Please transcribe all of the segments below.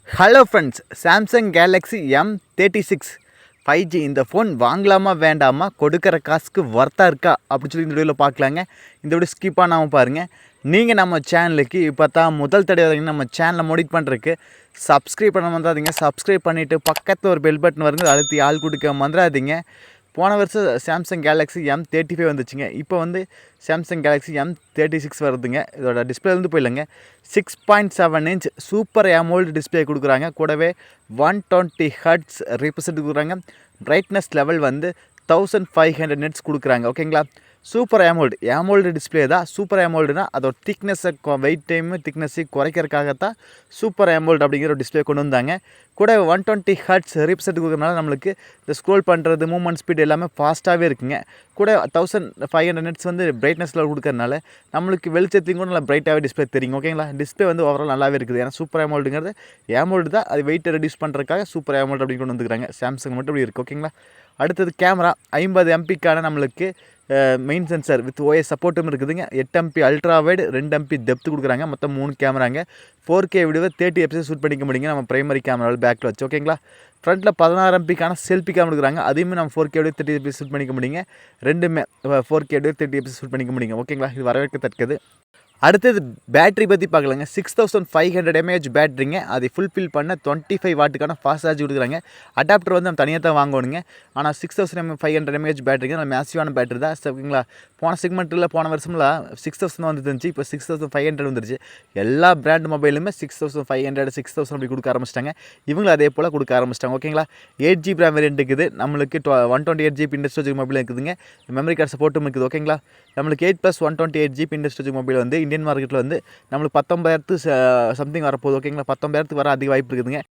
Hello friends, Samsung Galaxy M36 5G இந்த phone வாங்கலாமா வேண்டாமா, கொடுக்குற காசுக்கு ஒர்த்தாக இருக்கா அப்படின்னு சொல்லி இந்த வீடியோவில் பார்க்கலாங்க. இந்த வீடியோ ஸ்கிப் பண்ணாமல் பாருங்கள். நீங்கள் நம்ம சேனலுக்கு இப்போ தான் முதல் தடவை நம்ம சேனலை மோடிட் பண்ணுறதுக்கு சப்ஸ்கிரைப் பண்ண வந்துடாதீங்க. சப்ஸ்கிரைப் பண்ணிவிட்டு பக்கத்தில் ஒரு பெல் பட்டன் வருங்க, அழுத்தி ஆள் கொடுக்க வந்துடாதீங்க. போன வருஷம் சாம்சங் கேலக்ஸி M35 வந்துச்சுங்க. இப்போ வந்து சாம்சங் கேலக்ஸி M36 வருதுங்க. இதோட டிஸ்பிளே வந்து போயிடலங்க. 6.7 இன்ச் சூப்பர் AMOLED டிஸ்பிளே கொடுக்குறாங்க. கூடவே 120 ஹர்ட்ஸ் ரீப்ரெசென்ட் கொடுக்குறாங்க. பிரைட்னஸ் லெவல் வந்து 1500 நெட்ஸ் கொடுக்குறாங்க. ஓகேங்களா? சூப்பர் AMOLED டிஸ்பிளே தான். சூப்பர் AMOLEDனா அதோட திக்னஸை வெயிட் டைமு திக்னஸை குறைக்கிறதுக்காகத்தான் சூப்பர் AMOLED அப்படிங்கிற ஒரு டிஸ்பிளே கொண்டு வந்தாங்க. கூட 120 ஹர்ட்ஸ் ரீப்ரெசென்ட் கொடுக்குறதுனால நம்மளுக்கு இந்த ஸ்க்ரோல் பண்ணுறது மூவ்மெண்ட் ஸ்பீட் எல்லாமே ஃபாஸ்ட்டாகவே இருக்குங்க. கூட 1500 நெட்ஸ் வந்து பிரைட்னஸ் லெவல் கொடுக்கறதுனால நம்மளுக்கு வெளிச்சத்தையும் கூட நல்லா பிரைட்டாகவே டிஸ்பிளே தெரியும். ஓகேங்களா? டிஸ்பிளே வந்து ஓவரால் நல்லாவே இருக்குது. ஏன்னா சூப்பர் AMOLEDங்கிறது AMOLED தான். அது வெயிட்டை ரெடியூஸ் பண்ணுறதுக்காக சூப்பர் AMOLED அப்படின்னு கொண்டு வந்துக்கிறாங்க. சாம்சங் மட்டும் இப்படி இருக்குது. ஓகேங்களா? அடுத்தது கேமரா 50 MPக்கான நம்மளுக்கு மெயின் சென்சார் வித் OS சப்போர்ட்டும் இருக்குதுங்க. 8 MP ultra wide, 2 MP depth கொடுக்குறாங்க. மொத்தம் 3 கேமராங்க. 4K வீடியோ 30 FPS ஷூட் பண்ணிக்க முடியுங்க நம்ம பிரைமரி கேமராவில் பேக்கில் வச்சு. ஓகேங்களா? ஃப்ரண்ட்டில் 16 MPக்கான செல்ஃபி கேமரா கொடுக்குறாங்க. அதையுமே நம்ம 4K வீடியோ 30 FPS ஷூட் பண்ணிக்க முடியுங்க. ரெண்டுமே 4K வீடியோ 30 FPS ஷூட் பண்ணிக்க முடியுங்க. ஓகேங்களா? இது வரவேற்கத்தக்கது. அடுத்தது பேட்டரி பற்றி பார்க்கலாங்க. 6500 mAh பேட்டரிங்க. அதை ஃபுல்ஃபில் பண்ண 25 வாட்டுக்கான ஃபாஸ்ட் சார்ஜ் கொடுக்குறாங்க. அடாப்டர் வந்து நம்ம தனியாக தான் வாங்கணுங்க. ஆனால் 6500 mAh பேட்டரிங்க நல்ல மேசிவான பேட்டரி தான். ஓகேங்களா? போன செக்மெண்ட்டில் போன வருஷம்ல 6000 வந்துருந்துச்சு. இப்போ 6500 வந்துருச்சு. எல்லா பிராண்ட் மொபைலுமே 6500 6000 அப்படி கொடுக்க ஆரம்பிச்சிட்டாங்க. இவங்களும் அதே போல் கொடுக்க ஆரம்பிச்சிட்டாங்க. ஓகேங்களா? 8GB RAM வேரியன்ட் இருக்குது. நம்மளுக்கு 128GB இண்டஸ்ட்ரியல் மொபைல் இருக்குதுங்க. மெமரி கார்டு சப்போர்ட்டும் இருக்குது. ஓகேங்களா? நம்மளுக்கு 8+128GB இண்டஸ்ட்ரியல் மொபைல் வந்து இந்தியன் மார்க்கெட்டில் வந்து நம்மளுக்கு 19,000 சம்திங் வரப்போகுது. ஓகேங்களா? 19,000 வர அதிக வாய்ப்பு இருக்குதுங்க.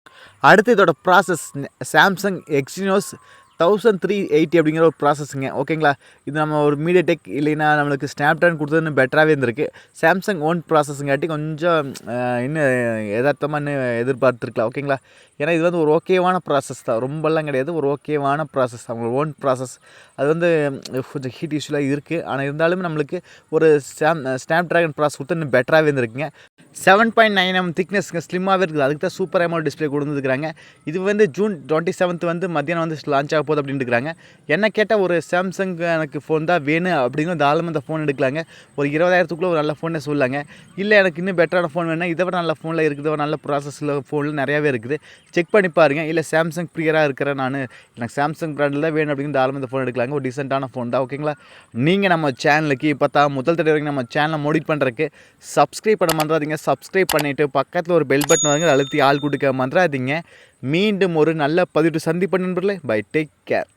அடுத்து இதோட ப்ராசஸ் சாம்சங் எக்ஸினோஸ் 1380 அப்படிங்கிற ஒரு ப்ராசஸுங்க. ஓகேங்களா? இது நம்ம ஒரு மீடியாடெக் இல்லைன்னா நம்மளுக்கு ஸ்னாப்ட்ராகன் கொடுத்ததுன்னு பெட்டராகவே இருந்திருக்கு. சாம்சங் ஓன் ப்ராசஸுங்காட்டி கொஞ்சம் இன்னும் யதார்த்தமாக இன்னும் எதிர்பார்த்துருக்கலாம். ஓகேங்களா? ஏன்னா இது வந்து ஒரு ஓகேவான ப்ராசஸ் தான், ரொம்பலாம் கிடையாது. ஒரு ஓகேவான ப்ராசஸ், அவங்க ஓன் ப்ராசஸ். அது வந்து கொஞ்சம் ஹீட் இஷ்யூலாம் இருக்குது. ஆனால் இருந்தாலும் நம்மளுக்கு ஒரு ஸ்னாப்ட்ராகன் ப்ராசஸ் கொடுத்து இன்னும் பெட்டராகவே இருந்திருக்குங்க. 7.9 mm திக்னஸ்ங்க, ஸ்லிம்மாகவே இருக்குது. அதுக்கு தான் சூப்பர் AMOLED டிஸ்பிளே கொடுத்துருக்காங்க. இது வந்து ஜூன் 27 வந்து மத்தியானம் வந்து லான்ச் ஆக போகுது அப்படின்னு இருக்கிறாங்க. என்ன கேட்டால் ஒரு சாம்சங் எனக்கு ஃபோன் தான் வேணும் அப்படிங்கிற தாராளமாக இந்த ஃபோன் எடுக்கலாங்க. ஒரு 20,000க்குள்ளே ஒரு நல்ல ஃபோனே சொல்லலாங்க. இல்லை எனக்கு இன்னும் பெட்டரான ஃபோன் வேணும், இதை விட நல்ல ஃபோனில் இருக்குது, ஒரு நல்ல ப்ராசஸில் ஃபோனில் நிறையாவே இருக்குது, செக் பண்ணி பாருங்க. இல்லை சாம்சங் ப்ரியராக இருக்கிறேன் நான், எனக்கு சாம்சங் பிராண்டில் தான் வேணும் அப்படின்னு தாராளமாக இந்த ஃபோன் எடுக்கலாங்க. ஒரு டீசெண்டான ஃபோன் தான். ஓகேங்களா? நீங்கள் நம்ம சேனலுக்கு இப்போ தான் முதல் தடவை வரைக்கும் நம்ம சேனலை மோடிட் பண்ணுறதுக்கு சப்ஸ்கிரைப் பண்ண மறந்துடாதீங்க. சப்ஸ்கிரைப் பண்ணிவிட்டு பக்கத்தில் ஒரு பெல் பட்டன் வாங்க, அழுத்தி ஆள் கொடுக்க மறந்துடாதீங்க. மீண்டும் ஒரு நல்ல பதிவு சந்திப்பு நண்பர்களே. Bye, take care.